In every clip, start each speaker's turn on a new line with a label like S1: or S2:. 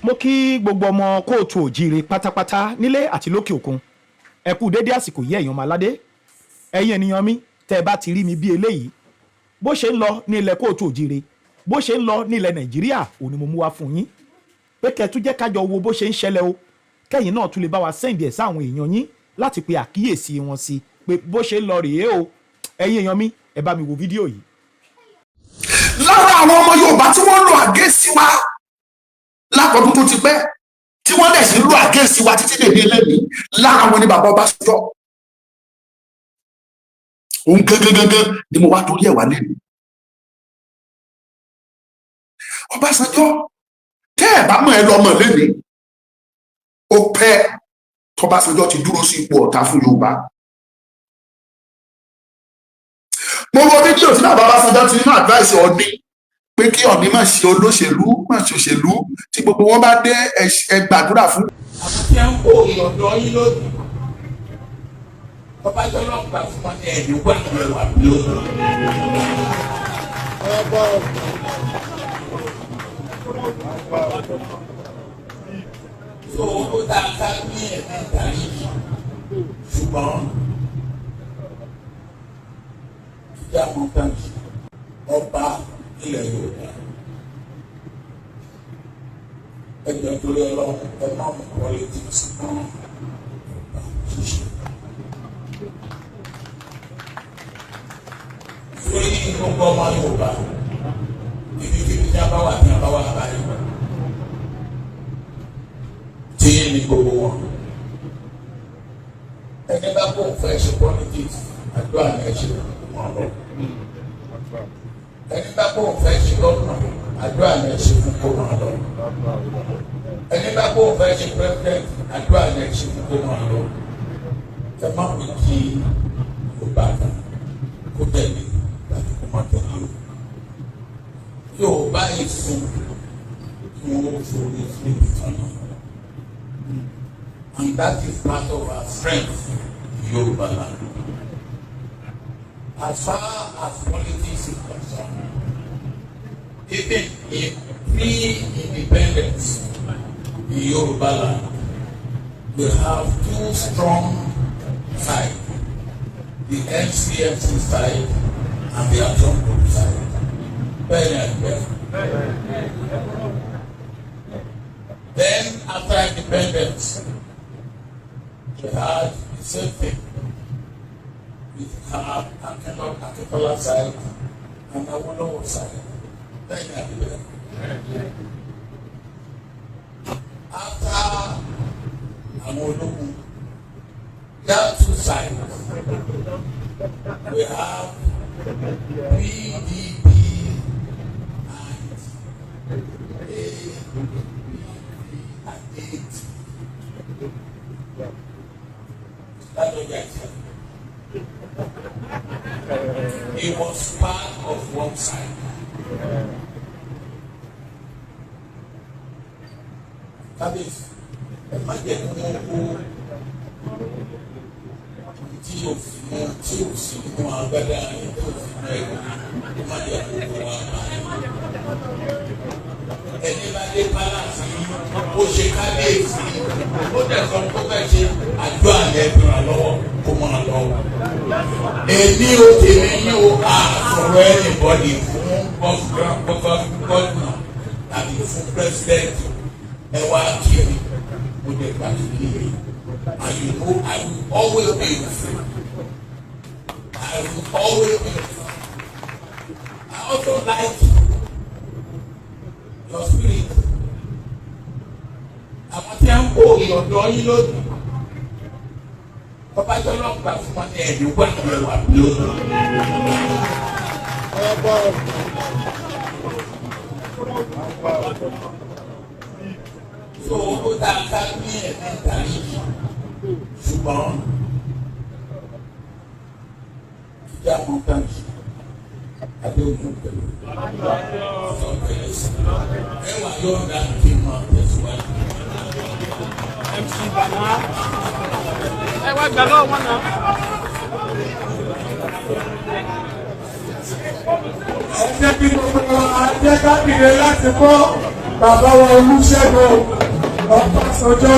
S1: mo kí gbogbo ọmọ kóòtù òjíire pátápátá nílé àti lókè òkun ẹ kú dédé àsìkò yìí ẹ̀yin ọmọ aládé ẹ̀yin ènìyàn mi tẹ́ ẹ bá ti rí mi bí eléyìí bó ṣe ń lọ ní ilẹ̀ kóòtù òjíire bó ṣe ń lọ ní ilẹ̀ nàìjíríà òní mo mú wá fún yín pé kẹ́ tún jẹ́ kájọ wo bó ṣe ń ṣẹlẹ̀ o kẹ́yìn náà tún lè bá wa sẹ́ǹdì ẹ̀ sáwọn èèyàn yín láti pe àkíyèsí wọn sí pé bó ṣe ń lọ rèé o ẹ̀yin èèyàn mi ẹ bá mi wo fídíò yìí.
S2: lára àwọn ọmọ yorùbá tí wọ́n lò àgẹ́sí wa lákọ̀ọ́dún tó ti pẹ́ tí wọ́n dẹ̀ sí lò àgẹ́sí wa títí dèdè lẹ́nu lára wọn ni bàbá Ọbásanjọ́ òun gángan ni mo wá torí ẹ̀ wá lẹ́nu. Ọbásanjọ́ tẹ́ ẹ̀ bá mọ̀ ẹ lọ́mọ lẹ́nu ó pẹ́ tọ́básanjọ́ ti dúró sí ipò ọ̀tá fún yorùbá. mo wo fídíò tí bàbá Ọbásanjọ́ ti nínú advice Ọọ̀ni pé kí Ọọ̀ni má ṣe olóṣèlú má ṣe òṣèlú tí gbogbo wọn bá dé ẹ gbàdúrà fún.
S3: àwọn tí a ń kó ìyọ̀dọ̀ yín lónìí Ọbásanjọ́ náà gbà fún wọn ní ẹ̀mí wà lẹ́wà lónìí. so ó dáa ká ní ẹ̀mí ìdarí ṣùgbọ́n ìjà mọ̀tàǹtì ọba ilẹ̀ Yorùbá ẹgbẹ́ torí ọlọ́run ẹ má mú politics náà ṣiṣẹ́. Sórí gbogbo ọmọ Yorùbá ibikíbi tí a bá wà ní abáwá báyìí tí ní gbogbo wọn ẹni bá kó fẹ́ ṣe politics àdúrà ní ẹ̀ṣẹ̀ wọn lọ ẹni bá kó fẹ́ ṣe lọ́nà àdúrà ní ẹ̀ṣẹ̀ fún kó wọn lọ ẹni bá kó fẹ́ ṣe president àdúrà ní ẹ̀ṣẹ̀ fún kó wọn lọ ẹ má wí kí Yorùbá kan kó tẹ̀lé láti kó má tẹ̀lé o Yorùbá yìí fún kí wọ́n forí fún ìtàn náà. And that is part of our strength in Yoruba land. As far as politics is concerned, even in pre-independence in Yoruba land, we have two strong sides, the NCMC side and the Action Group side. Then after independence, we had the same thing with our Akinola side and Awolowo side. After Awolowo, there are two sides. We have PDP and APC. It was part of one side. Kábíyèsí, ẹ má jẹ́ kí wọ́n kó tí o sì mú agbádá yẹn tó fi mú ẹ̀rọ ẹ má jẹ́ kó kó wa báyìí. Ẹni bá dé pálásì ó ṣe kábíyèsí ó dẹ̀sán tó fẹ́ ṣe àjọ àlẹ́ ìgbìmọ̀ lọ́wọ́ kó máa lọ. Èmi ò tèmi ní o àsọ̀rọ̀ ẹnìbọ̀dì fún gọ́ọ̀nà tàbí fún pírẹsidẹ́ǹtì ẹ wá kiri mo dẹ̀ gbà kiri and you know I will always be with you. I will always be with you. I also like your spirit. Àwọn tí a ń kó ìyọ̀dọ̀ yín lónìí Ọbásanjọ́ náà gbà fún wọn ní ẹ̀mí wà lẹ́wà lónìí. so ó dáa ká ní ẹ̀mí ìdarí ṣùgbọ́n ìjà mọ̀tàǹtì adéhùn pẹ̀lú ọ̀sán pẹ̀lú sí ẹwà yóò dá kí n máa tẹ̀síwájú.
S4: MC Bana ẹ wá gbà lọ́wọ́ wọn náà.
S3: ẹ jẹ́ kí gbogbo wa jẹ́ ká dìde láti bọ́. bàbá wa Olúṣẹ́gun Ọbásanjọ́.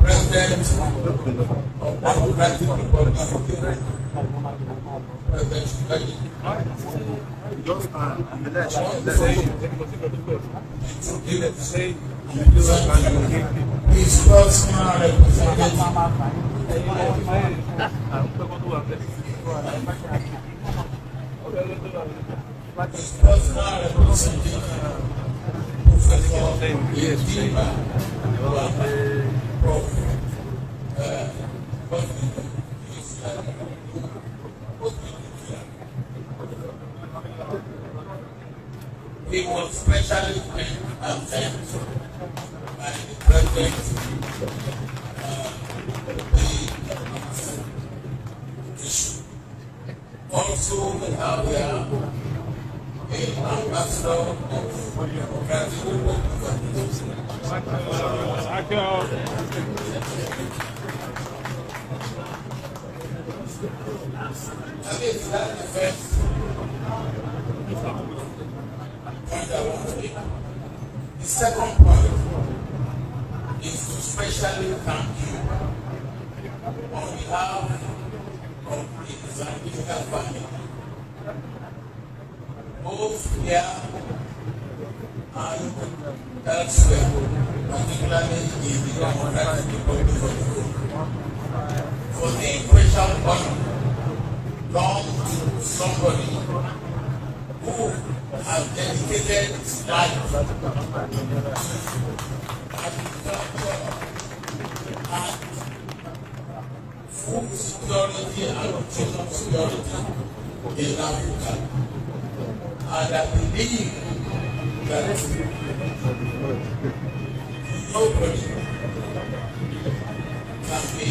S3: President of Democratic Republic of Kenya, President Shibagi. His personal representative, he was specially thanked and thanked by the president. Also, we have here an ambassador of Democratic Republic of That's the first point I want to make. The second point is to specially thank you on behalf of the Islamic family, both here and elsewhere, particularly in the Democratic Republic of Congo, for the special honor done to somebody who has dedicated his life to agriculture and food security and nutrition security in Africa. And I believe that nobody can be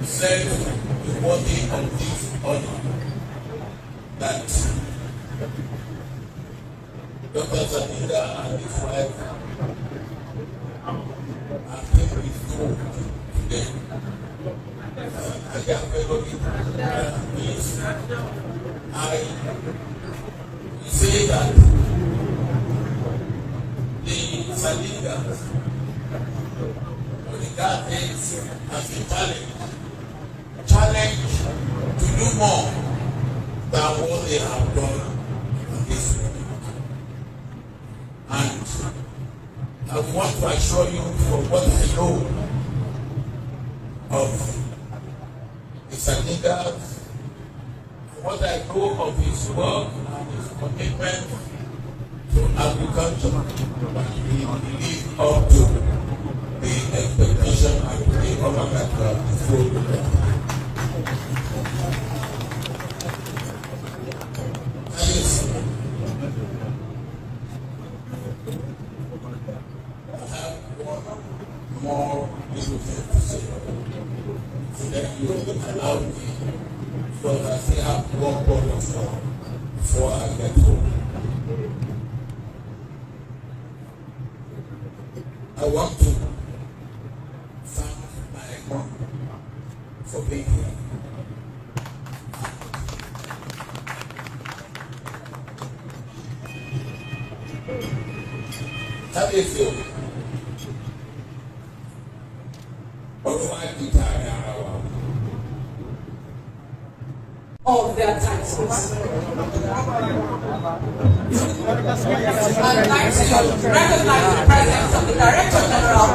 S3: said to be worthy of this honor that Dr. Zanida and his wife have been restored today. I say that the Zanidas regard this as a challenge to do more than what they have done in this week. And I want to assure you from what I know of the Zanidas, what I know of his work and his commitment to agriculture, he lived up to the expectation and the government of the food. I have one more little thing to say. So that you will allow me, because I still have one bottle of water before I get home. I want to thank my mom for being here. How do you feel?
S5: Of their taxes. I'd like to recognize the presence of the Director General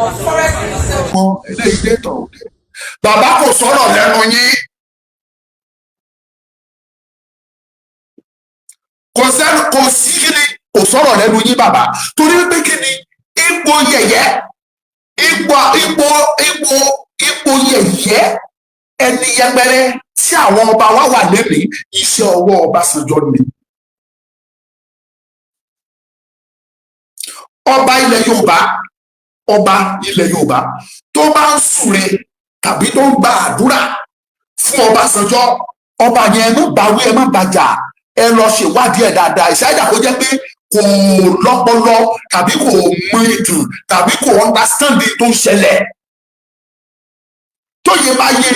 S5: of Forest Reserve.
S2: Bàbá kò sọ̀rọ̀ lẹ́nu yín. Kò sí kíni kò sọ̀rọ̀ lẹ́nu yín bàbá. Torí wípé kíni ipò yẹ̀yẹ́ ipò yẹ̀yẹ́ ẹni yẹpẹrẹ tí àwọn ọba wa wà lẹ́nu iṣẹ́ ọwọ́ Ọbásanjọ́ ni. ọba ilẹ̀ Yorùbá tó bá ń súre tàbí tó ń gba àdúrà fún Ọbásanjọ́, ọba yẹn ẹ má báwí, ẹ má bàjà, ẹ lọ ṣèwádìí ẹ̀ dáadáa. ìṣáájà kó jẹ́ pé kò lọ́pọlọ tàbí kò mọ ìtàn tàbí kò understand tó ń ṣẹlẹ̀. tó yẹ bá yé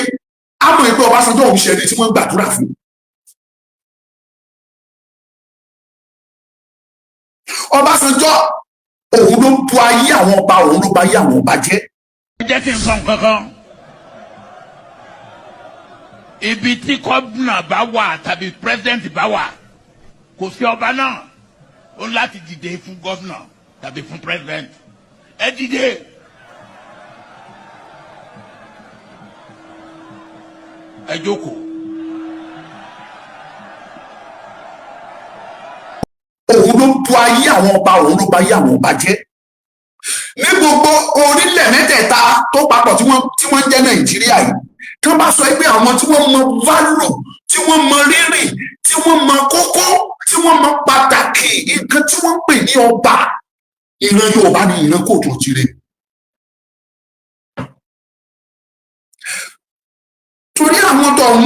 S2: àmọ́ ẹgbẹ́ Ọbásanjọ́ òun ṣe ẹni tí wọ́n gbàdúrà fún. Ọbásanjọ́ òun ló bu ayé àwọn ọba, òun ló ba ayé àwọn ọba jẹ́.
S3: ẹ jẹ́ kí n sọ nǹkan kan. Ibi tí gómìnà bá wà tàbí pírẹsidẹ́ǹtì bá wà, kò sí ọba náà ó láti dìde fún gómìnà tàbí fún pírẹsidẹ́ǹtì. Ẹ dìde. Ẹ jókòó.
S2: Òun ló bu ayé àwọn ọba, òun ló ba ayé àwọn ọba jẹ́. Ní gbogbo orílẹ̀ mẹ́tẹ̀ẹ̀ta tó papọ̀ tí wọ́n jẹ́ Nàìjíríà yìí, tí wọ́n bá sọ pé àwọn tí wọ́n mọ value, tí wọ́n mọ rírì, tí wọ́n mọ kókó, tí wọ́n mọ pàtàkì nǹkan tí wọ́n pè ní ọba, ìran Yorùbá ni ìran Kóòtù Òjìrè. Torí àwọn tọ̀hún,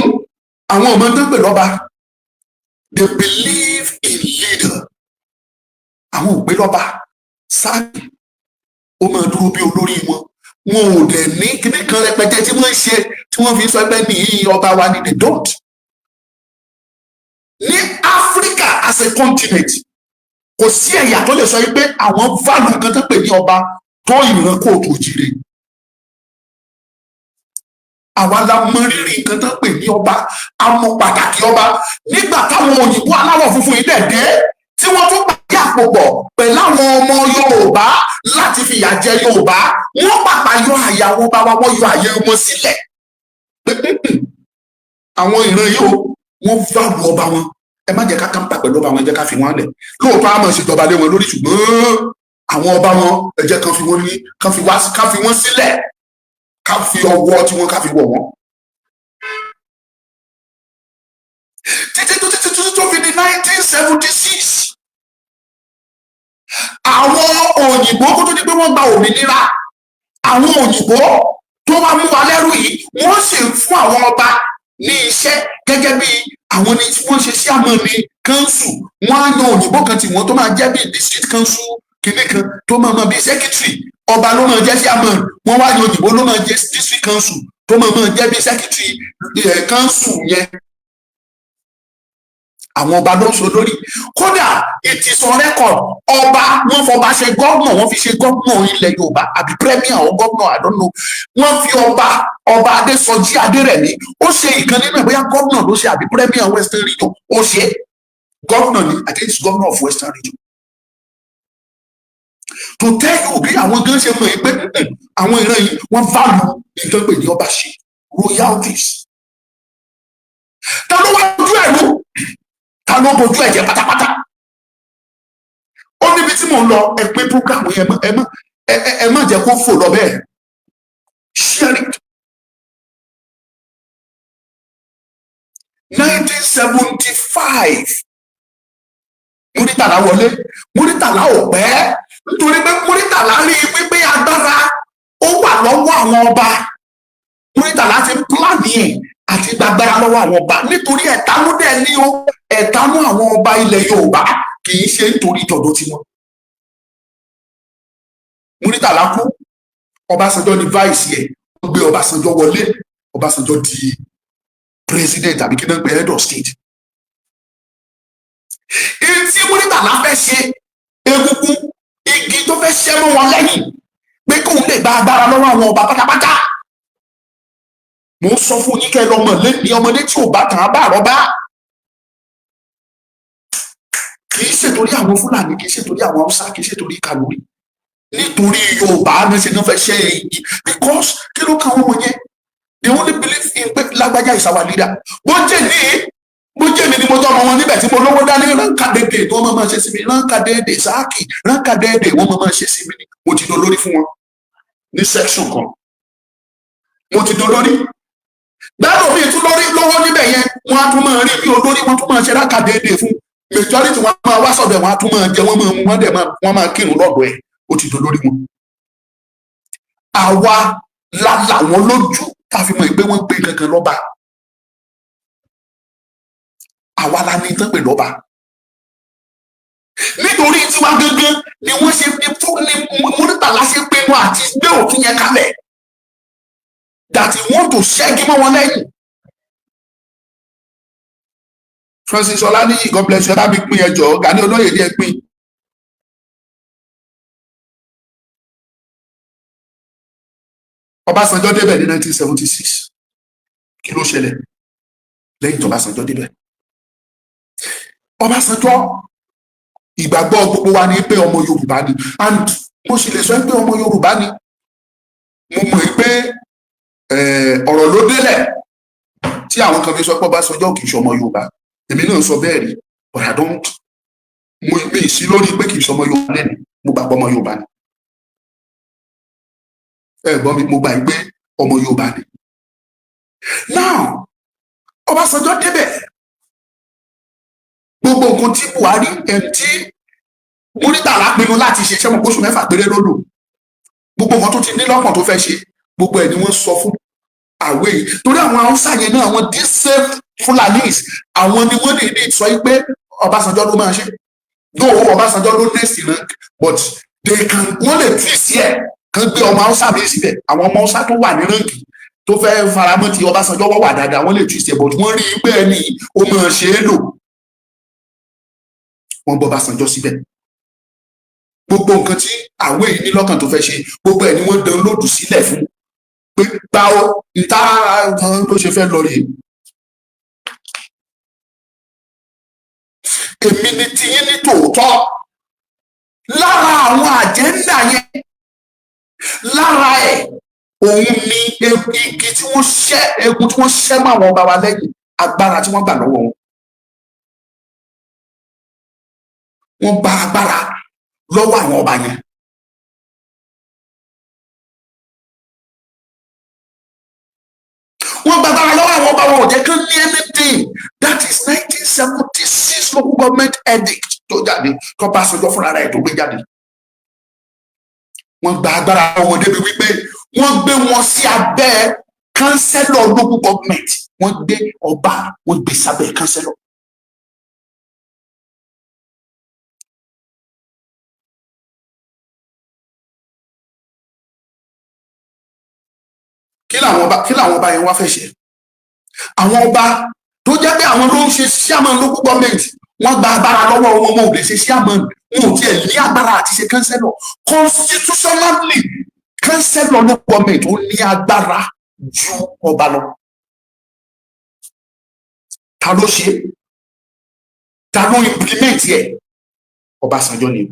S2: àwọn ọmọ tó ń pè lọ́ba, they believe in leader. Àwọn ò pé lọ́ba sáàkì ó máa dúró bí olórí wọn. Wọn ò dẹ̀ ní kíní kan rẹpẹtẹ tí wọ́n ń ṣe tí wọ́n fi sọ pé ní ọba wa ni they don't. Ní Áfíríkà as a continent, kò sí ẹ̀yà tó lè sọ pé àwọn value nǹkan tó pè ní ọba tó ìran Kóòtù Òjìrè. Àwa la mọ rírì nǹkan tó pè ní ọba, a mọ pàtàkì ọba. Nígbà táwọn òyìnbó aláwọ̀ funfun yìí dẹ̀ dé, tí wọ́n tún pàdé àpòpọ̀ pẹ̀lú àwọn ọmọ Yorùbá láti fìyà jẹ Yorùbá, wọ́n pàpà yọ àyà wọn bá wa, wọ́n yọ àyè wọn sílẹ̀. Àwọn ìran yìí wọ́n fàlù ọba wọn. Ẹ má jẹ́ ká kàńpà pẹ̀lú ọba wọn, ẹ jẹ́ ká fi wọ́n lẹ̀. Lóòótọ́ a máa ṣèjọba lé wọn lórí, ṣùgbọ́n àwọn ọba wọn ẹ jẹ́ ká fi wọ́n sílẹ̀, ká fi ọwọ́ tí wọ́n ká fi wọ̀ wọ́n. Títí tó fi di 1976. Àwọn òyìnbó kó tó di pé wọ́n gba òmìnira, àwọn òyìnbó tó wá mú wa lẹ́rú yìí, wọ́n sì fún àwọn ọba ní iṣẹ́ gẹ́gẹ́ bí àwọn ní tí wọ́n ṣe sí àmọ́ ní council. Wọ́n á yan òyìnbó kan tí wọ́n tó máa jẹ́ bí district council kìíní kan tó máa bí secretary. Ọba ló máa jẹ́ sí àmọ́, wọ́n wá yan òyìnbó ló máa jẹ́ district council tó máa jẹ́ bí secretary council yẹn. Àwọn ọba ló ń so lórí. Kódà it is on record, ọba wọn fọba ṣe gómìnà, wọn fi ṣe gómìnà ilẹ̀ Yorùbá àbí premier or gómìnà, I don't know. Wọ́n fi ọba Adésọjí Adérẹ̀mí, ó ṣe ìkan nínú ẹ̀, bóyá gómìnà ló ṣe àbí premier Western Region, ó ṣe gómìnà ni, I think it's governor of Western Region. To tell you bí àwọn gan ṣe mọ̀ pé àwọn ìran yìí wọ́n value nǹkan pè ní ọba ṣe royalties. Ta ló wá ojú ẹ̀ ló? Ta ló bojú ẹ̀jẹ̀ pátápátá? Ó níbi tí mò ń lọ, ẹ pé program yẹn ẹ má jẹ́ kó fò lọ bẹ́ẹ̀. Share it. 1975 Múrítàlá wọlé. Múrítàlá ò pẹ́ nítorí pé Múrítàlá rí i pé agbára ó wà lọ́wọ́ àwọn ọba. Múrítàlá ti pílánì ẹ̀ àti gbàgbára lọ́wọ́ àwọn ọba nítorí ẹ̀tanú dẹ̀ ní o, ẹ̀tanú àwọn ọba ilẹ̀ Yorùbá kì í ṣe nítorí ìtọ̀dọ̀ tiwọn. Múrítàlá kú, Ọbásanjọ́ ní vice ẹ̀, wọ́n gbé Ọbásanjọ́ wọlé, Ọbásanjọ́ di president àbí kí náà gbé head of state. Èyí tí Múrítàlá fẹ́ ṣe egungun igi tó fẹ́ ṣẹ́ mọ́ wọn lẹ́yìn pé kóun lè gba agbára lọ́wọ́ àwọn ọba pátápátá. Mo ń sọ fún yín kẹ́ lọ́mọ lẹ́ni ọmọdé tí ò bá tàn án bá àrọ́bá. Kì í ṣètòrí àwọn Fúlàní, kì í ṣètòrí àwọn Haúsá, kì í ṣètòrí Kànúrí. Nítorí Yorùbá ní ṣe náà fẹ́ ṣe èyí, because kí ló kàn wọ́n yẹn? They only believe in pé lágbájá is our leader. Bó jẹ́ mi ni mo tọ́ ọmọ wọn níbẹ̀ tí mo lówó dání, ránkà dédé tí wọ́n máa ṣe sí mi, ránkà dédé sáàkì, ránkà dédé wọ́n máa ṣe sí mi ni. Mo ti dó lórí fún wọn ní section kan. Mo ti dó lórí. Gbẹ́rù mi tún lórí lọ́wọ́ níbẹ̀ yẹn, wọ́n á tún máa rí bí olórí, wọ́n tún máa ṣe ránkà dédé fún. Majority wọn máa wá sọ̀dọ̀, wọn á tún máa jẹ, wọ́n máa mú, wọ́n máa kírun lọ́dọ̀ ẹ̀. ó ti dolórí wọn. Àwa la làwọn lójú tá a fi mọ̀ pé wọ́n gbé kankan lọ́ba. Àwa la ní tán pè lọ́ba. Nítorí tiwa gangan ni wọ́n ṣe ní Murtala ṣe pinnu àti gbé òfin yẹn kalẹ̀ that he want to ṣẹ́gi mọ́ wọn lẹ́yìn. Francis Ọláníyì, God bless you, lábí pín ẹjọ́ Gani Olóyèdé ẹ pín. Ọbásanjọ́ débẹ̀ ní 1976. Kí ló ṣẹlẹ̀ lẹ́yìn tó Ọbásanjọ́ débẹ̀? Ọbásanjọ́ ìgbàgbọ́ gbogbo wa ni pé ọmọ Yorùbá ni, and mo sì lè sọ pé ọmọ Yorùbá ni. Mo mọ̀ pé ọ̀rọ̀ ló délẹ̀ tí àwọn kan fi sọ pé Ọbásanjọ́ kì í ṣe ọmọ Yorùbá. Èmi náà sọ bẹ́ẹ̀ rí, but I don't mo sí lórí pé kì í ṣe ọmọ Yorùbá lẹ́nu, mo gbàgbọ́ ọmọ Yorùbá ni. Ẹ̀gbọ́n mi, mo gbà pé ọmọ Yorùbá ni. Now Ọbásanjọ́ débẹ̀, gbogbo nǹkan tí Buhari tí Murtala pinnu láti ṣe ṣẹ́wọ̀n oṣù 6 péré ló lò, gbogbo nǹkan tó ti ní lọ́kàn tó fẹ́ ṣe, gbogbo ẹ̀ ni wọ́n sọ fún àwẹ̀ yìí. Torí àwọn Haúsá yẹn náà, àwọn diesel Fulanis, àwọn ni wọ́n lè sọ pé Ọbásanjọ́ ló máa ṣe. Though Ọbásanjọ́ ló next rank, but wọ́n lè twist ẹ̀ kan gbé ọmọ Haúsá mi síbẹ̀. Àwọn ọmọ Haúsá tó wà ní ránkì tó fẹ́ faramọ́ ti Ọbásanjọ́ wọ́n wà dáadáa, wọ́n lè twist ẹ̀, but wọ́n rí i pé ẹni ó máa ṣe é lò. Wọ́n bọ́ Ọbásanjọ́ síbẹ̀. Gbogbo nǹkan tí àwẹ̀ yìí ní lọ́kàn tó fẹ́ ṣe, gbogbo ẹ̀ ni wọ́n download sílẹ̀ fún pé gbáwó ìta ló ṣe fẹ́ lọ rèé. Èmi ni tiyín ní tòótọ́. Lára àwọn àjẹ́ńdà yẹn, lára ẹ̀ òun ni igi tí wọ́n ṣẹ́, egun tí wọ́n ṣẹ́ mọ́ àwọn ọba wa lẹ́yìn, agbára tí wọ́n gbà lọ́wọ́ wọn. Wọ́n gba agbára lọ́wọ́ àwọn ọba yẹn. Wọ́n gba agbára lọ́wọ́ àwọn ọba wọn, ò jẹ́ kí wọ́n ní anything. That is 1976 local government edict tó jáde, tó Ọbásanjọ́ fúnra rẹ̀ tó gbé jáde. Wọ́n gba agbára wọn débi wípé wọ́n gbé wọn sí abẹ́ councillor local government. Wọ́n gbé ọba, wọ́n gbé sábẹ́ councillor. Kí làwọn ọba yẹn wá fẹ́ ṣe? Àwọn ọba tó jẹ́ pé àwọn ló ń ṣe chairman local government, wọ́n gba agbára lọ́wọ́ wọn, wọn ò lè ṣe chairman, wọn ò tiẹ̀ ní agbára àti ṣe councillor. Constitutionally, councillor local government ó ní agbára ju ọba lọ. Ta ló ṣe? Ta ló implement yẹ? Ọbásanjọ́ ni.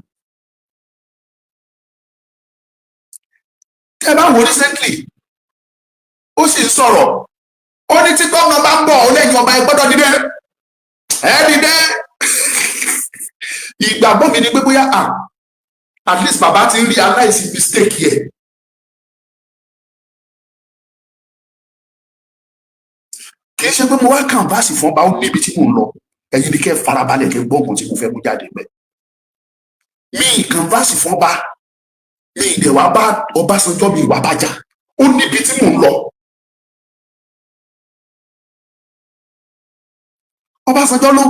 S2: Tẹ́ bá wo recently, ó sì ń sọ̀rọ̀, ó ní tí gómìnà bá ń bọ̀ ó lẹ́yìn ọba ẹ gbọ́dọ̀ dídé, ẹ dídé. Ìgbàgbọ́ mi ni pé bóyá at least bàbá ti ń realize mistake yẹ. Kì í ṣe pé mo wá kàǹfàsì fún ọba, ó níbi tí mò ń lọ, ẹ̀yin ni kẹ́ farabalẹ̀ kẹ́ gbọ́ nǹkan tí mo fẹ́ mú jáde pẹ́. Mi kàǹfàsì fún ọba, mi ìdẹ̀wà bá Ọbásanjọ́ mi ìwà bájà, ó níbi tí mò ń lọ. Ọbásanjọ́ ló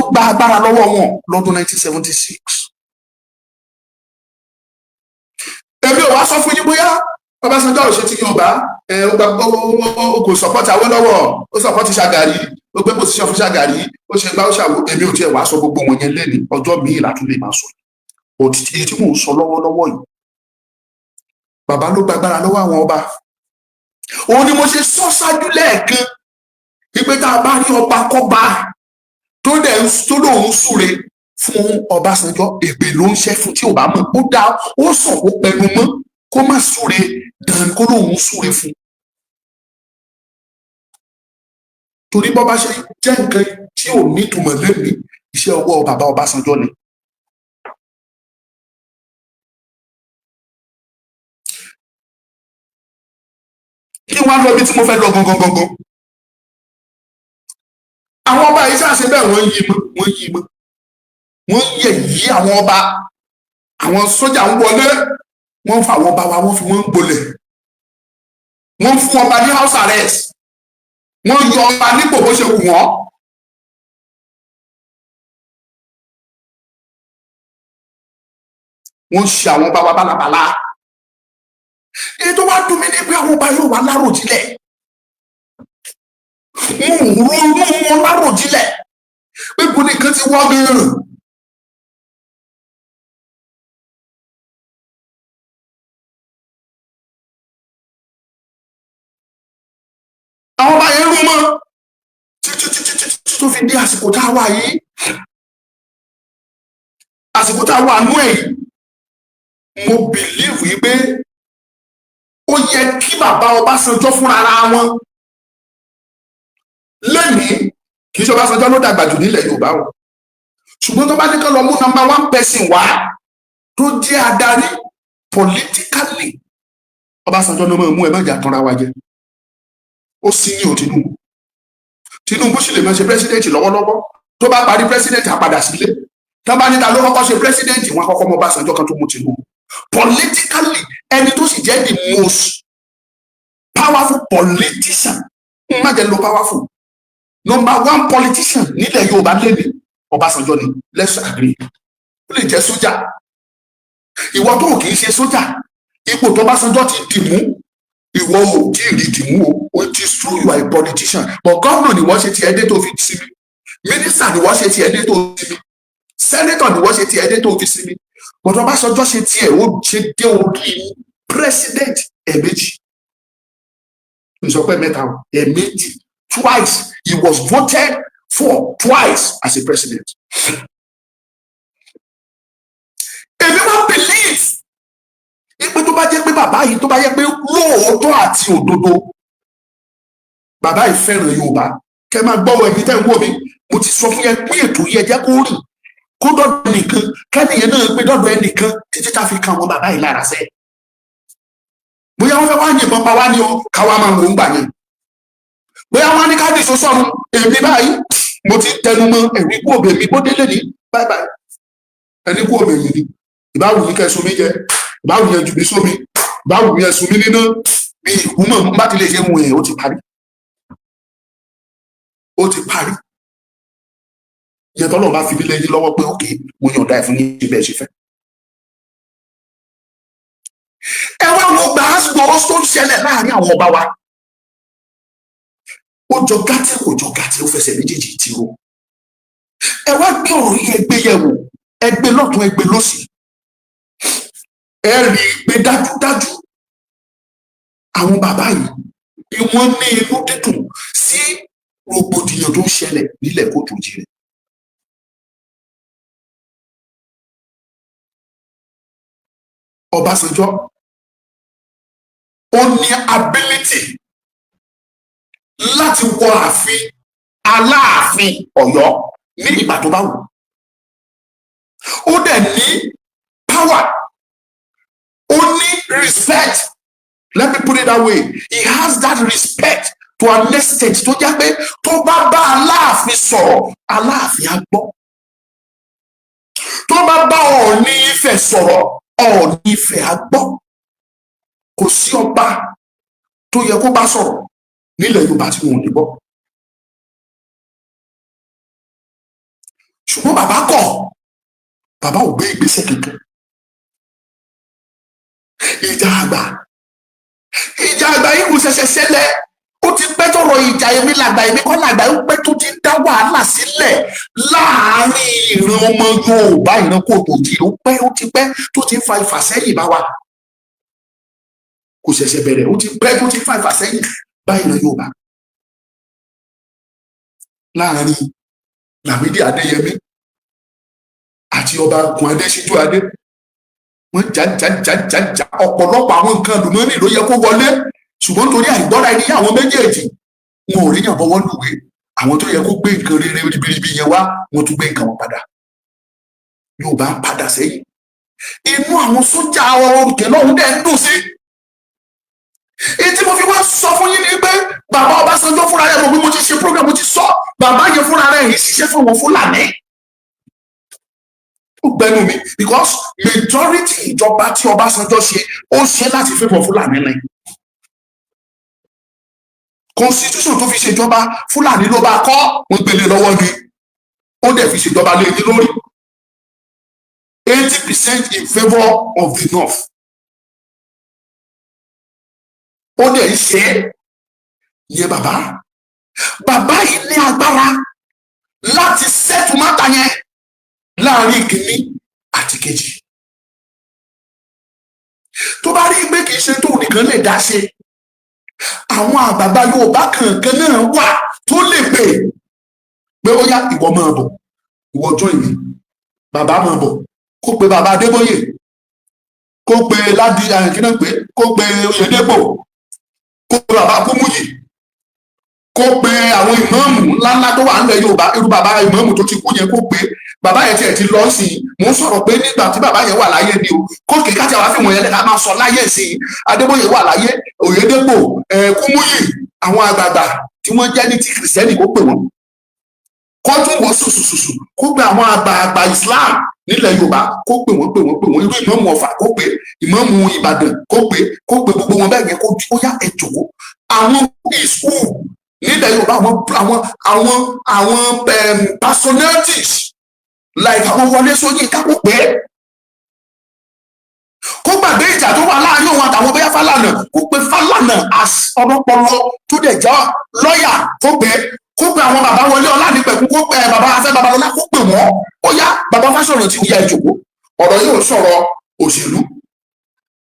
S2: gba agbára lọ́wọ́ wọn lọ́dún 1976. Èmi ò wá sọ fún yín bóyá Ọbásanjọ́ ò ṣe ti Yorùbá, ó kò support Awólọ́wọ̀, ó support Ṣàgàrí, ó gbé position fún Ṣàgàrí, ó ṣe gbá ó ṣàwò. Èmi ò tiẹ̀ wá sọ gbogbo wọn yẹn lẹ́ni, ọjọ́ míì látún lè máa sọ. Òtítí tí mò ń sọ lọ́wọ́lọ́wọ́ yìí, bàbá ló gba agbára lọ́wọ́ àwọn ọba. Òun ni mo ṣe sọ ṣáájú lẹ́ẹ̀kan wípé tá a bá rí ọba kọ́ba tó lóun súre fún Ọbásanjọ́, èpè ló ń ṣẹ́ fún tí ò bá mọ̀. Ó dá ó sàn kó pẹnu mọ́ kó má súre dàn kó lóun súre fún. Torí bọ́ bá ṣe jẹ́ nǹkan tí ò nítumọ̀ lẹ́nu, iṣẹ́ ọwọ́ bàbá Ọbásanjọ́ ni. Kí wọ́n á lọ bí tí mo fẹ́ lọ gangan. Àwọn ọba yìí ṣàṣe bẹ́ẹ̀ wọ́n yí mọ́, wọ́n yẹ̀ yí àwọn ọba. àwọn sójà ń wọlé wọ́n fa àwọn ọba wa wọ́n fi wọ́n ń gbolẹ̀, wọ́n fún ọba ní house arrest, wọ́n yọ ọba nípò bó ṣe wù wọ́n. Wọ́n ṣe àwọn ọba wa bálabàla. Èyí tó wá dùn mí ní pé àwọn ọba yóò wá láròjinlẹ̀, wọn ò ronú wọn láròjinlẹ̀ pé bó nìkan ti wọ́ gan-an. Àwọn ọba yẹn rú mọ́ títí tó fi dé àsìkò tá a wà yìí, àsìkò tá a wà nú ẹ̀ yìí. Mo bìlíìfù yìí pé ó yẹ kí bàbá Ọbásanjọ́ fúnra wọn lẹ́nìí, kì í ṣe Ọbásanjọ́ ló dàgbà jù nílẹ̀ Yorùbá o, ṣùgbọ́n tó bá ní kán lọ mú number 1 person wá tó jẹ́ adarí politically, Ọbásanjọ́ ló máa mú ẹ má jà tanra wa jẹ. Ó sì ní o Tinubu sì lè máa ṣe pírẹsidẹ́ǹtì lọ́wọ́lọ́wọ́, tó bá parí pírẹsidẹ́ǹtì àpadà sílé. Tó bá níta ló kọ́kọ́ ṣe pírẹsidẹ́ǹtì, wọn kọ́kọ́ mọ Ọbásanjọ́ kan tó mú Tinubu. Politically, ẹni tó sì jẹ́ the most powerful politician, má jẹ́ lo powerful, number 1 politician nílẹ̀ Yorùbá lẹ́nu Ọbásanjọ́ ni, let's agree. Ó lè jẹ́ sójà, ìwọ tó kì í ṣe sójà, ipò tó Ọbásanjọ́ ti dì mú, ìwọ ò tí ì rí dì mú o, it is true you are a politician, but gómìnà ni wọ́n ṣe ti ẹdẹ tó fi sinmi, mínísítà ni wọ́n ṣe ti ẹdẹ tó fi sinmi, sẹ́nétọ̀ ni wọ́n ṣe ti ẹdẹ tó fi sinmi, but Ọbásanjọ́ ṣe tiẹ̀ ó ṣe dé orí president ẹ̀ẹ̀mejì, ìsọpẹ́ mẹ́ta ẹ̀ẹ̀mejì, twice he was voted for twice as a president. Èmi máa believe pé tó bá jẹ́ pé bàbá yìí tó bá jẹ́ pé lóòótọ́ àti òdodo bàbá yìí fẹ́ràn Yorùbá, kẹ́ máa gbọ́wọ́ ẹ̀yin tẹ́ ń wò mí, mo ti sọ fún yẹn pé ètò yẹn jẹ́ kó rìn kó dọ́dọ̀ ẹnìkan, kẹ́nìyẹn náà gbé dọ́dọ̀ ẹnìkan títí tá fi kan àwọn bàbá yìí lára sẹ́. Bóyá wọ́n fẹ́ wá yìnbọn pa wá ní o, káwa máa wò ń gbà yẹn. Bóyá wọ́n á ní káàdì sọ́sọ́run, èmi báyìí mo ti tẹnu mọ́ ẹ̀rí kú òbè mi bó délé ní bye bye. Ẹni kú òbè mi ni ìbáwù ní kẹ́ sómi jẹ, ìbáwù yẹn jù mí sómi, ìbáwù yẹn sùn mí níná, bí ìkúmọ̀ bá ti lè ṣe mú yẹn ó ti parí. Ó ti parí. Ìyẹn tọ́lọ̀ bá fi lílẹ̀ yín lọ́wọ́ pé òkè mo yọ̀ǹda ẹ̀ fún yín ṣe bẹ́ẹ̀ ṣe fẹ́. Ẹ wá wo gbàásùgbò tó ń ṣẹlẹ̀ láàrin àwọn ọba wa. Ó jọ gàtí kò jọ gàtí, ó fẹsẹ̀ méjèèjì tí ó. Ẹ wá gbé ọ̀rọ̀ yìí ẹgbẹ́ yẹ̀wò, ẹgbẹ́ lọ́tún ẹgbẹ́ lọ́sì. Ẹ rí i pé dájúdájú àwọn bàbá yìí ni wọ́n ní inú dídùn sí rògbòdìyàn tó ń ṣẹlẹ̀ nílẹ̀ Kóòtù Òjìrè. Ọbásanjọ́ ó ní ability láti wọ ààfin Aláàfin Ọ̀yọ́ ní ìgbà tó bá wù. Ó dẹ̀ ní power, ó ní respect, let me put it that way, he has that respect to an extent tó jẹ́ pé tó bá bá Aláàfin sọ̀rọ̀ Aláàfin á gbọ́, tó bá bá Ọọ̀ni Ifẹ̀ sọ̀rọ̀ Ọọ̀ni Ifẹ̀ á gbọ́. Kò sí ọba tó yẹ kó bá sọ̀rọ̀ nílẹ̀ Yorùbá tí wọn ò ní gbọ́. Ṣùgbọ́n bàbá kọ̀, bàbá ò gbé ìgbésẹ̀ kankan. Ìjà àgbà yìí kò ṣẹ̀ṣẹ̀ ṣẹlẹ̀, ó ti pẹ́ tọrọ ìjà èmi làgbà èmi kọ́ làgbà ó pẹ́ tó ti dá wàhálà sílẹ̀ láàárín ìran ọmọ Yorùbá, ìran Kóòtù Òjìrè, ó pẹ́ ó ti pẹ́ tó ti fa ìfàsẹ́yìn bá wa. Kò ṣẹ̀ṣẹ̀ bẹ̀rẹ̀, ó ti pẹ́ tó ti fa ìfàsẹ́yìn bá ìran Yorùbá. Láàárín Lámídì Adéyẹmí àti ọba Ògún Adésíjú Adé, wọ́n jà ọ̀pọ̀lọpọ̀ àwọn nǹkan àlùmọ́ọ́nì ló yẹ kó wọlé, ṣùgbọ́n torí àìgbọ́ra ẹni àwọn méjèèjì wọn ò ríyàn bọ́wọ́ lùwé. Àwọn tó yẹ kó gbé nǹkan rere ribiribi yẹn wá, wọ́n tún gbé nǹkan wọn padà. Yorùbá ń padà sẹ́yìn. Inú àwọn sójà òkè lọ́hùn dẹ̀ ń dùn sí. Èyí tí mo fi wá sọ fún yín ni pé bàbá Ọbásanjọ́ fúnra rẹ̀, mo bí mo ti ṣe program, mo ti sọ bàbá yẹn fúnra rẹ̀ yìí ṣiṣẹ́ fún wọn Fúlàní. ó gbẹnu mi because majority ìjọba tí Ọbásanjọ́ ṣe ó ṣe láti favour Fúlàní ni constitution tó fi ṣèjọba Fúlàní ló bá kọ́ wọ́n gbélé lọ́wọ́ ni ó dẹ̀ fi ṣèjọba lé ní lórí 80% in favour of the north ó dẹ̀ ń ṣe yẹ bàbá yìí ní agbára láti settle matter yẹn láàrin ìkíní àti kejì tó bá rí pé kì í ṣe tó nìkan lè dá ṣe àwọn àgbààgbà Yorùbá kankan náà wà tó lè pè pé ó yá ìwọ máa bọ̀ ìwọ join mi bàbá máa bọ̀ kó pe bàbá Adébóyè kó pe Ládi àyànkínà pé kó pe Oyèdépò kó pe bàbá Kúmúyì kó pe àwọn ìmáàmù ńláńlá tó wà nílẹ̀ Yorùbá irú bàbá ìmáàmù tó ti kú yẹn kó pe bàbá yẹn tiẹ̀ ti lọ sí i mò ń sọ̀rọ̀ pé nígbà tí bàbá yẹn wà láyé ni o kó kì í kájà wá fìwọ̀n yẹn lẹ́ka máa sọ láyé sí i Adébóyè wà láyé Oyèdépò Kúmúyì àwọn àgbààgbà tí wọ́n jẹ́ ní ti kìrìsìtẹ́nì kó pè wọ́n kó tún wọ́n sùsùsùsù kó pe àwọn àgbààgbà Islam nílẹ̀ Yorùbá kó pè wọ́n irú ìmáàmù Ọ̀fà kó pe ìmáàmù Ìbàdàn kó pe gbogbo wọn bẹ́ẹ̀ yẹn kó yá ẹ jọ̀ọ́ àwọn ìskúù nílẹ̀ Yorùbá àwọn personalities like àwọn Wọlé Ṣóyínká kó pé kó gbàgbé ìjà tó wà láàrin òun àtàwọn bóyá Fálànà kó pe Fálànà as ọlọ́pọlọ tó dẹ̀ jẹ́ lọ́ọ̀yà kó pe àwọn bàbá Wọlé Ọlánìpẹ̀kun kó pe bàbá Afẹ́ Babalọ́lá kó pè wọ́n ó yá bàbá Fáṣọ̀rántì tí ó yá ìjòkó ọ̀rọ̀ yóò sọ̀rọ̀ òṣèlú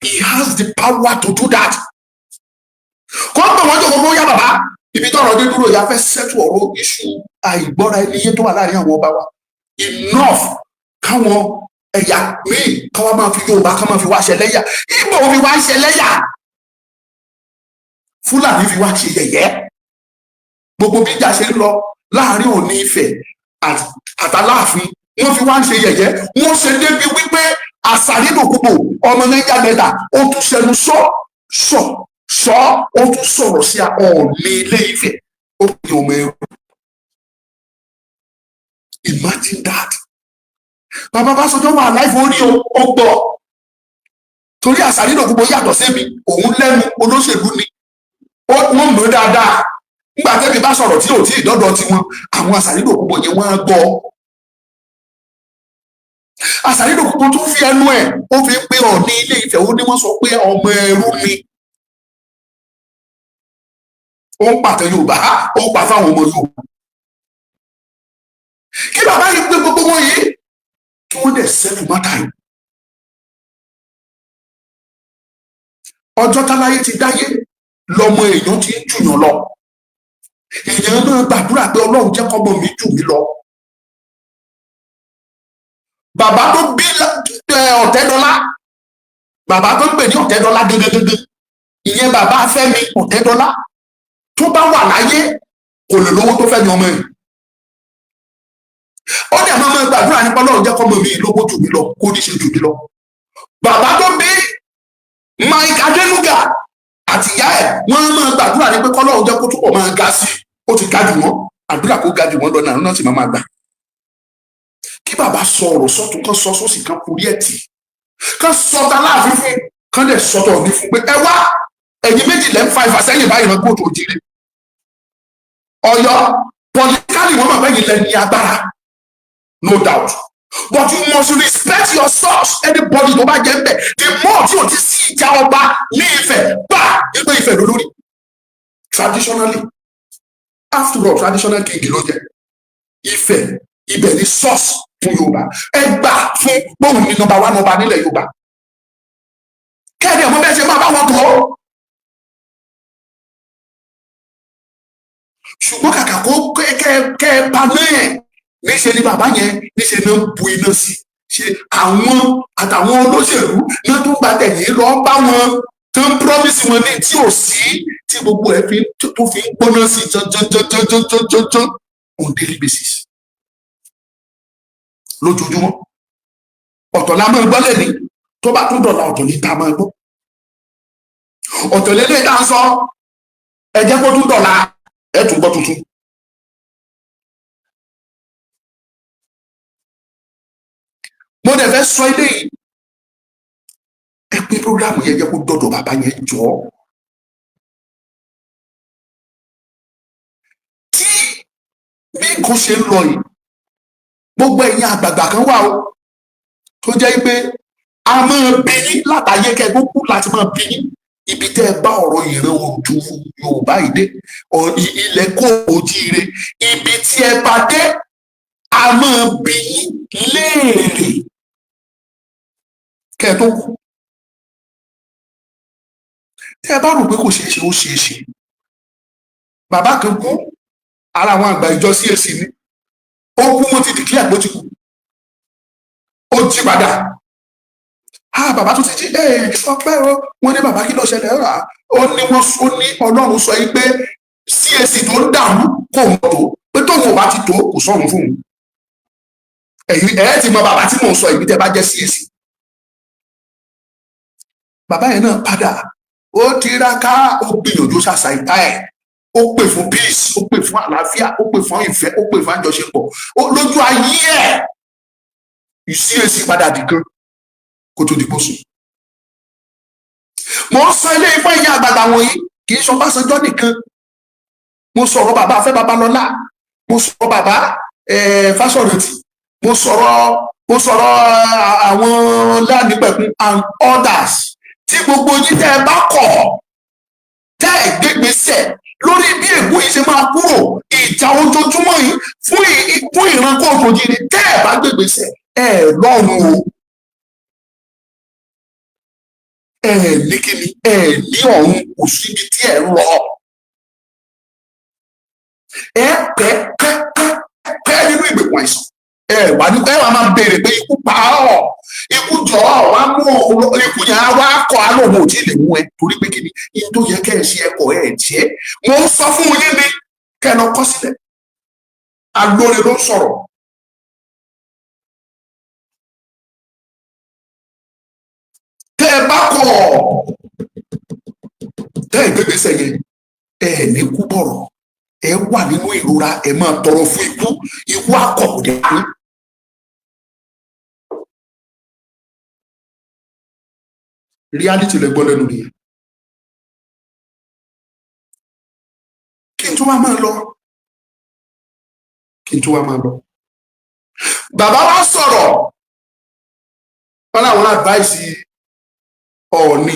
S2: he has the power to do that kó pè wọ́n jòkó bóyá bàbá ibi tọ́rọ̀ dé dúró ya fẹ́ sẹ́tù ọ̀rọ̀ iṣu àìgbọ́ra ẹni yé tó wà láàrin àwọn ọba wa enough káwọn ẹ̀yà míì káwọn máa fi Yorùbá ká máa fi wá ṣẹlẹ́yà Ìgbò fi wá ṣẹlẹ́yà Fúlàní fi wá ṣe yẹ̀yẹ́ gbogbo bí ìjà ṣe ń lọ láàrin Ọọ̀ni Ifẹ̀ àtàláàfin wọ́n fi wá ń ṣe yẹ̀yẹ́ wọ́n ṣe débi wípé Àsàrídòkúbò ọmọ Niger Delta ó tún ṣẹnu ó tún sọ̀rọ̀ sí Ọọ̀ni Ilé Ifẹ̀ ó fi ọmọ ẹrú imagine that bàbá Fáṣọ̀rántì wà láìfọ orí ó gbọ́ torí Àsàrídòkúbò yàtọ̀ sẹ́mi òun lẹ́nu olóṣèlú ni wọ́n mọ̀ dáadáa nígbà tẹ́mi bá sọ̀rọ̀ tí ò tí ì dọ́dọ̀ tiwọn àwọn Àsàrídòkúbò yẹn wọ́n á gbọ́ Àsàrídòkúbò tó fi ẹnu ẹ̀ ó fi pé Ọọ̀ni Ilé Ifẹ̀ ó ní wọ́n sọ pé ọmọ ẹrú ni ó ń pàtẹ Yorùbá ó ń pa fáwọn ọmọ Yorùbá kí bàbá yìí pé gbogbo wọn yìí kí wọ́n dẹ̀ sẹ́nu mọ́tà yìí ọjọ́ táláyé ti dáyé lọmọ èèyàn ti ń jùyàn lọ èèyàn náà gbàdúrà pé Ọlọ́run jẹ́ kọ́mọ mi jù mí lọ bàbá tó bí Ọ̀tẹ́dọ́lá bàbá tó ń pè ní Ọ̀tẹ́dọ́lá gẹ́gẹ́gẹ́gẹ́ ìyẹn bàbá Fẹ́mi Ọ̀tẹ́dọ́lá tó bá wà láyé kò lè lówó tó fẹ́ ní ọmọ yìí ó dẹ̀ máa gbàdúrà nípa Ọlọ́run jẹ́ kọ́mọ mi lówó jù mí lọ kó ní ṣe jù mí lọ bàbá tó bí Mike Adenuga àti ìyá ẹ̀ wọ́n máa gbàdúrà ní pé kọ́lọ́run jẹ́ kó túbọ̀ máa ga sí ó ti ga jù wọ́n àdúrà kó ga jù wọ́n lọ náà sì máa gbà kí bàbá sọ ọ̀rọ̀ sọ́tún kan sọ sósì kan kúrí ẹ̀ tì kan sọta láàfin fún kan dẹ̀ sọtọ̀ ní fún pé ẹ wá ẹ̀yin méjì lẹ́ ń fa ìfàsẹ́yìn báyìí lọ gbòòtò òjìrè Ọ̀yọ́ pọlitikálì wọn máa bẹ́yìn lẹ́ni agbára no doubt but you must respect your source anybody tó bá jẹ́ ń bẹ̀ the more tí o ti sí ìjà ọba ní Ifẹ̀ bá ẹgbẹ́ Ifẹ̀ lólórí traditionally after all traditional king ló jẹ́ Ifẹ̀ ibẹ̀ ni source fún Yorùbá ẹ gbà fún bóun ní number one ọba nílẹ̀ Yorùbá kẹ́ẹ̀dì ọmọ bẹ́ẹ̀ ṣe máa bá wọn tó ṣùgbọ́n kàkà kó kẹ́ pa náà níṣẹ́ ni bàbá yẹn níṣẹ́ náà bu iná sí ṣe àwọn àtàwọn olóṣèlú náà tó gba tẹ̀yìn lọ bá wọn tó ń promise wọn ní tí ò sí tí gbogbo ẹ̀ tó fi ń gbóná sí jọjọjọjọjọjọjọ on daily basis lójoojúmọ́ ọ̀tọ̀ la máa gbọ́ lẹ́ni tó bá tún dọ̀la ọ̀tọ̀ ní ta máa gbọ́ ọ̀tọ̀ lélẹ̀ tá a sọ ẹ jẹ́ kó tún dọ̀la ẹ tún gbọ́ tuntun. mo dẹ̀ fẹ́ sọ ilé yìí ẹ pín programu yẹn jẹ́ kó dọ̀dọ̀ bàbá yẹn jọ tí bí nǹkan ṣe ń lọ yìí gbogbo ẹ̀yin àgbààgbà kan wà o tó jẹ́ pé a máa bí yín látàyè kẹ́gbó kú láti máa bí yín ibi tẹ́ ẹ bá ọ̀rọ̀ ìran ojú Yorùbá yìí dé ilẹ̀ kó ojíire ibi tí ẹ bá dé a máa bí yín léèrè kẹ́ ẹ tó kú tẹ́ ẹ bá rò pé kò ṣeé ṣe ó ṣeé ṣe bàbá kan kú ara àwọn àgbà ìjọ CAC ni ó kú wọn ti dìkílẹ̀ àgbo ti kú ó jí padà bàbá tó ti jí ọpẹ́ o wọn ní bàbá kí ló ṣẹlẹ̀ rà ó ní Ọlọ́run sọ yìí pé CAC tó ń dààmú kò ń tó pé tóun ò bá ti tó kò sọ̀run fún un ẹ̀yin ẹ̀ ti mọ bàbá tí mò ń sọ ìbí tẹ́ bá jẹ́ CAC bàbá yẹn náà padà ó tiraka ó gbìyànjú ṣàṣà ìta ẹ̀ ó pè fún peace ó pè fún àlàáfíà ó pè fún ìfẹ́ ó pè fún àjọṣepọ̀ lójú ayé ẹ̀ CAC padà dìkan kó tó di bóṣù. mo ń sọ ilé ifá ìyá àgbàgbà wọ̀nyí kì í sọ Ọbásanjọ́ nìkan mo sọ̀rọ̀ bàbá Afẹ́ Babalọ́lá mo sọ̀rọ̀ bàbá Fásọ̀rántì mo sọ̀rọ̀ àwọn Lánìpẹ̀kun and others tí gbogbo yín tẹ́ ẹ bá kọ̀ tẹ́ ẹ gbégbèsè lórí bí ègún yìí ṣe máa kúrò ìjà ojoojúmọ́ yìí fún ìran Kóòtù Òjíire tẹ́ ẹ bá gbégbèsè ẹ lọ́rùn o ẹ ní kíni ẹ ní ọ̀run kò síbi tí ẹ ń lọ ẹ pẹ́ nínú ìgbèkùn àìsàn ẹ wà máa béèrè pé ikú pa ọ́ ikú jọ ọ́ wá mú ikú yẹn á wá kọ́ á lóun ò tí ì lè mú ẹ torí pé kíni ihun tó yẹ kẹ́ ẹ ṣe ẹ̀kọ́ ẹ jẹ́ mo ń sọ fún yín ni kẹ́ ẹ lọ kọ́ sílẹ̀ alóore ló ń sọ̀rọ̀ tẹ́ ẹ bá kọ̀ tẹ́ ẹ gbégbèsè yẹn ẹ ní kú bọ̀rọ̀ ẹ wà nínú ìrora ẹ máa tọrọ fún ikú akọ̀kọ̀dé fún. reality lẹ gbọ́ lẹ́nu nìyẹn kí n tún wá máa lọ bàbá wa sọ̀rọ̀ wọn làwọn advice Ọọ̀ni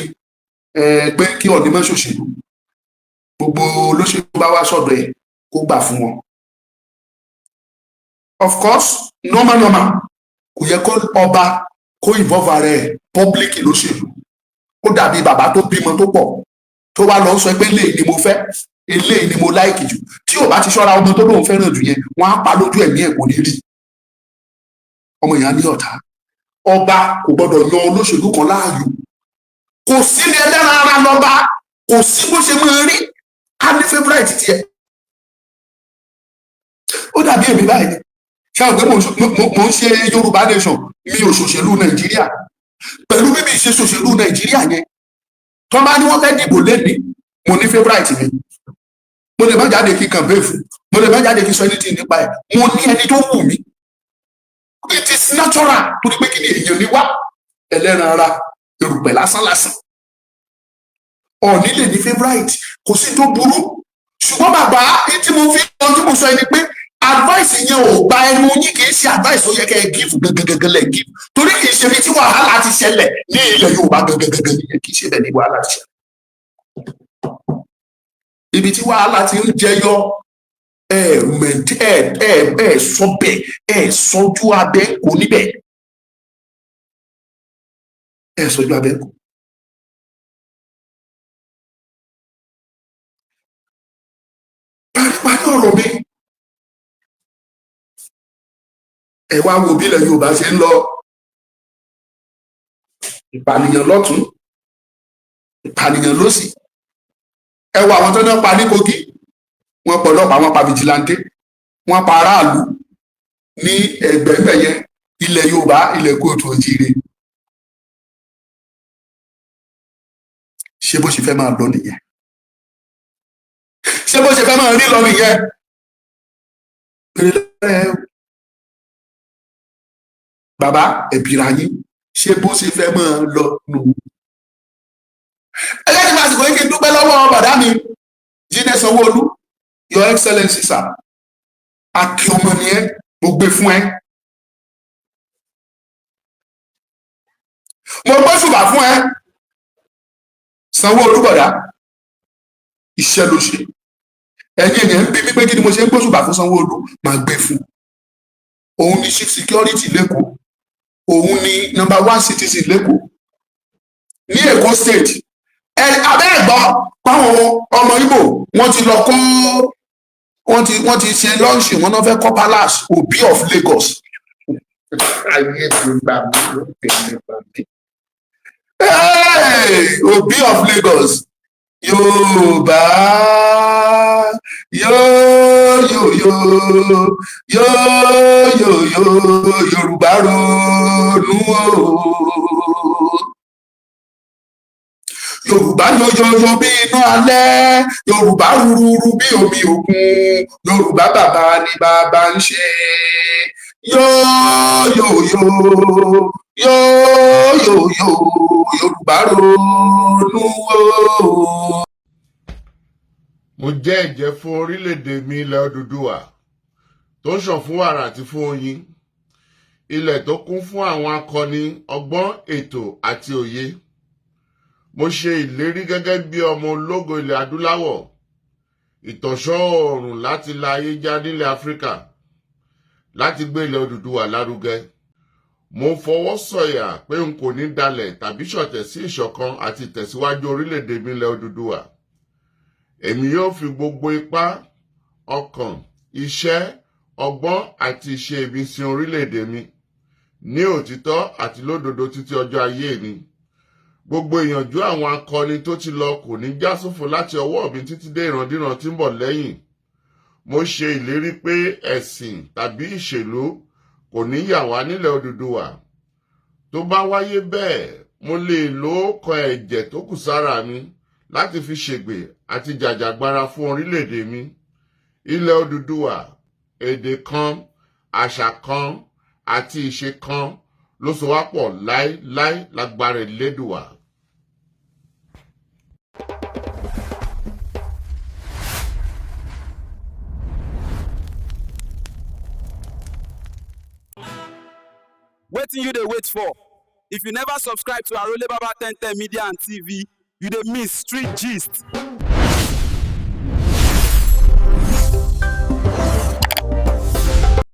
S2: pé kí Ọọ̀ni má ṣòṣèlú gbogbo olóṣèlú bá wá sọ́dọ̀ ẹ̀ kó gbà fún wọn of course normal kò yẹ kó ọba kó involve ara ẹ̀ public lóṣèlú ó dàbí bàbá tó bímọ tó pọ̀ tó wá lọ sọ pé eléyìí ni mo fẹ́ eléyìí ni mo láìkì jù tí ò bá ti ṣọ́ra ọmọ tó lóun fẹ́ràn jù yẹn wọ́n á pa lójú ẹ̀mí ẹ̀ kò ní rí ọmọ yẹn á ní ọ̀tá ọba kò gbọdọ̀ yan olóṣèlú kan láàyò kò sí ní ẹlẹ́ran ara lọ́ba kò sí bó ṣe máa rí á ní favourite tiẹ̀ ó dàbí èmi báyìí ṣé àwọn pé mo ń ṣe Yorùbá nation mi ò ṣòṣèlú Nàìjíríà pẹ̀lú bíbí ìṣe ṣòṣèlú Nàìjíríà yẹn tó bá ní wọ́n fẹ́ dìbò lẹ́ni mo ní favourite mi mo lè má jáde kí campaign fún mo lè má jáde kí sọ anything nípa ẹ̀ mo ní ẹni tó wù mí it is natural torí pé kí ni èèyàn ní wá ẹlẹ́ran ara erùpẹ̀ lásán Ọọ̀ni lè ní favourite kò sí tó burú ṣùgbọ́n bàbá tí mo fi ohun tí mo sọ ẹni pé advice yẹn ò gba ẹnu yín kì í ṣe advice ó yẹ kẹ́ ẹ give gangan lẹ give torí kì í ṣe ibi tí wàhálà ti ṣẹlẹ̀ ní ilẹ̀ Yorùbá gangan nìyẹn kì í ṣe bẹ́ẹ̀ ni wàhálà ti ṣẹlẹ̀ ibi tí wàhálà ti ń jẹyọ sọ bẹ́ẹ̀ sọjú abẹ́ kò níbẹ̀ sọjú abẹ́ kò. parí ọ̀rọ̀ mi ẹ wá wo bí ilẹ̀ Yorùbá ṣe ń lọ ìpànìyàn lọ́tún ìpànìyàn lósì ẹ wo àwọn tó náà pa ní Kogi wọ́n pa ọlọ́pàá wọ́n pa fìjìláńtẹ wọ́n pa aráàlú ní ẹgbẹgbẹ yẹn ilẹ̀ Yorùbá ilẹ̀ Kóòtù Òjíire ṣé bó ṣe fẹ́ máa lọ nìyẹn ṣé bó ṣe fẹ́ máa rí lọ nìyẹn bàbá ẹ̀bìrà yín ṣé bó ṣe fẹ́ máa lọ nù. ẹlẹ́yìn àsìkò yìí kí n dúpẹ́ lọ́wọ́ bàdá mi Jídé Sanwó-Olú, your excellency sir, àkì ọmọ ni ẹ mo gbé fún ẹ, mo gbóṣùbà fún ẹ Sanwó-Olú bọ̀dá, iṣẹ́ ló ṣe. ẹ̀yin èèyàn ń bí mi pé kí ni mo ṣe ń gbóṣùbà fún Sanwó-Olú, máa gbé fún. òun ni chief security lẹ́kọ̀ọ́, òun ni number 1 citizen lẹ́kọ̀ọ́ ní Èkó state. abẹ́ ẹ̀gbọ́n páwọn ọmọ Ìgbò wọ́n ti lọ kó wọ́n ti ṣe lọ́ọ̀ṣì wọn náà fẹ́ kọ́ palace Obi of Lagos. ayé ti gbà mí ló tẹ̀lé gbà mí. Obi of Lagos, Yorùbá Yorùbá ronú o. Yorùbá yoyoyo bí iná alẹ́, Yorùbá rúrúrú bí omi òkun, Yorùbá bàbá ni bàbá ń ṣe. Yorùbá ronú o.
S6: Mo jẹ́ ẹ̀jẹ́ fún orílẹ̀-èdè mi ilẹ̀ Odùduwà tó ń ṣàn fún wàrà àti fún oyin, ilẹ̀ tó kún fún àwọn akọni ọgbọ́n, ètò àti òye. Mo ṣe ìlérí gẹ́gẹ́ bí ọmọ ológo ilẹ̀ adúláwọ̀, ìtànṣán oòrùn láti la ayé já nílẹ̀ Áfíríkà, láti gbé ilẹ̀ Odùduwà lárugẹ. Mo fọwọ́ sọ̀yà pé n kò ní dalẹ̀ tàbí ṣọ̀tẹ̀ sí ìṣọ̀kan àti ìtẹ̀síwájú orílẹ̀-èdè mi ilẹ̀ Odùduwà. Èmi yóò fi gbogbo ipá, ọkàn, iṣẹ́, ọgbọ́n àti ìṣe mi sin orílẹ̀-èdè mi ní òtítọ́ àti lódodo títí ọjọ́ ayé mi. Gbogbo ìyànjú àwọn akọni tó ti lọ kò ní já sófo láti ọwọ́ mi títí dé ìrandíran tí ń bọ̀ lẹ́yìn. Mo ṣe ìlérí pé ẹ̀sìn tàbí ìṣèlú kò ní yà wá nílẹ̀ Odùduwà. Tó bá wáyé bẹ́ẹ̀, mo lè lo ọkọ̀ ẹ̀jẹ̀ tó kù sára mi láti fi ṣègbè àti jàjàgbara fún orílẹ̀-èdè mi. Ilẹ̀ Odùduwà, èdè kan, àṣà kan àti ìṣe kan ló so wá pọ̀ láéláé lágbára Elédùwà.
S7: Wetin you dey wait for? If you never subscribe to Arole Baba 1010 Media and TV, you dey miss street gist.